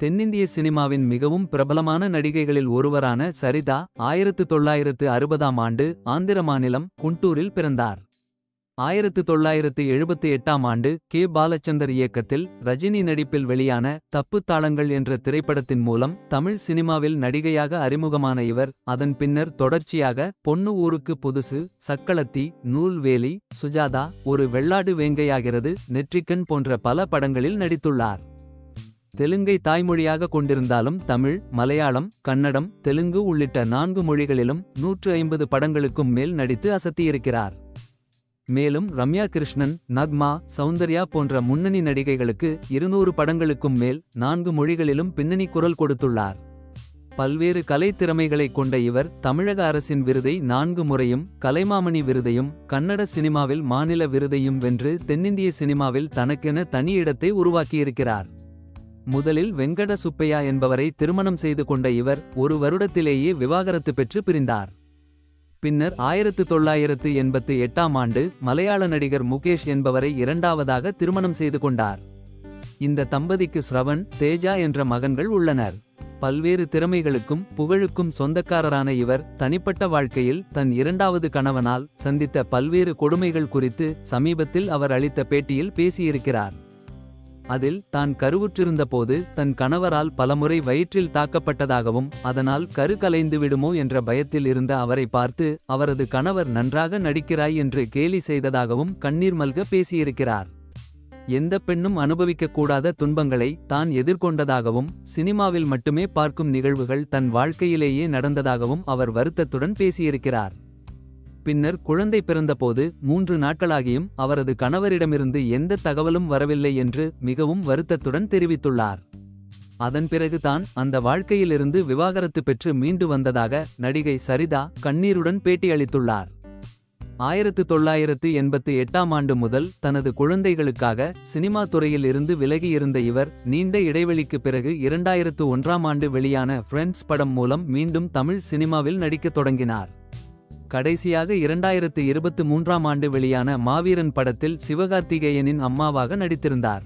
தென்னிந்திய சினிமாவின் மிகவும் பிரபலமான நடிகைகளில் ஒருவரான சரிதா 1960ஆம் ஆண்டு ஆந்திர மாநிலம் குண்டூரில் பிறந்தார். 1978ஆம் ஆண்டு கே. பாலச்சந்தர் இயக்கத்தில் ரஜினி நடிப்பில் வெளியான தப்பு தாளங்கள் என்ற திரைப்படத்தின் மூலம் தமிழ் சினிமாவில் நடிகையாக அறிமுகமான இவர் அதன் பின்னர் தொடர்ச்சியாக பொன்னு ஊருக்கு புதுசு, சக்களத்தி, நூல்வேலி, சுஜாதா, ஒரு வெள்ளாடு வேங்கையாகிறது, நெற்றிக்கண் போன்ற பல படங்களில் நடித்துள்ளார். தெலுங்கை தாய்மொழியாக கொண்டிருந்தாலும் தமிழ், மலையாளம், கன்னடம், தெலுங்கு உள்ளிட்ட 4 மொழிகளிலும் 150 படங்களுக்கும் மேல் நடித்து அசத்தியிருக்கிறார். மேலும் ரம்யா கிருஷ்ணன், நக்மா, சௌந்தர்யா போன்ற முன்னணி நடிகைகளுக்கு 200 படங்களுக்கும் மேல் 4 மொழிகளிலும் பின்னணி குரல் கொடுத்துள்ளார். பல்வேறு கலை திறமைகளைக் கொண்ட இவர் தமிழக அரசின் விருதை 4 முறையும், கலைமாமணி விருதையும், கன்னட சினிமாவில் மாநில விருதையும் வென்று தென்னிந்திய சினிமாவில் தனக்கென தனி இடத்தை உருவாக்கியிருக்கிறார். முதலில் வெங்கட சுப்பையா என்பவரை திருமணம் செய்து கொண்ட இவர் 1 வருடத்திலேயே விவாகரத்து பெற்று பிரிந்தார். பின்னர் 1988ஆம் ஆண்டு மலையாள நடிகர் முகேஷ் என்பவரை இரண்டாவதாக திருமணம் செய்து கொண்டார். இந்த தம்பதிக்கு ஸ்ரவன், தேஜா என்ற மகன்கள் உள்ளனர். பல்வேறு திறமைகளுக்கும் புகழுக்கும் சொந்தக்காரரான இவர் தனிப்பட்ட வாழ்க்கையில் தன் 2வது கணவனால் சந்தித்த பல்வேறு கொடுமைகள் குறித்து சமீபத்தில் அவர் அளித்த பேட்டியில் பேசியிருக்கிறார். அதில் தான் கருவுற்றிருந்த போது தன் கணவரால் பலமுறை வயிற்றில் தாக்கப்பட்டதாகவும் அதனால் கரு கலைந்து விடுமோ என்ற பயத்தில் இருந்த அவரை பார்த்து அவரது கணவர் நன்றாக நடிக்கிறாய் என்று கேலி செய்ததாகவும் கண்ணீர் மல்க பேசியிருக்கிறார். எந்த பெண்ணும் அனுபவிக்கக்கூடாத துன்பங்களை தான் எதிர்கொண்டதாகவும் சினிமாவில் மட்டுமே பார்க்கும் நிகழ்வுகள் தன் வாழ்க்கையிலேயே நடந்ததாகவும் அவர் வருத்தத்துடன் பேசியிருக்கிறார். பின்னர் குழந்தை பிறந்தபோது 3 நாட்களாகியும் அவரது கணவரிடமிருந்து எந்த தகவலும் வரவில்லை என்று மிகவும் வருத்தத்துடன் தெரிவித்துள்ளார். அதன் பிறகு தான் அந்த வாழ்க்கையிலிருந்து விவாகரத்து பெற்று மீண்டு வந்ததாக நடிகை சரிதா கண்ணீருடன் பேட்டியளித்துள்ளார். 1988ஆம் ஆண்டு முதல் தனது குழந்தைகளுக்காக சினிமா துறையில் இருந்து விலகியிருந்த இவர் நீண்ட இடைவெளிக்கு பிறகு 2001ஆம் ஆண்டு வெளியான ஃப்ரெண்ட்ஸ் படம் மூலம் மீண்டும் தமிழ் சினிமாவில் நடிக்கத் தொடங்கினார். கடைசியாக 2023ஆம் ஆண்டு வெளியான மாவீரன் படத்தில் சிவகார்த்திகேயனின் அம்மாவாக நடித்திருந்தார்.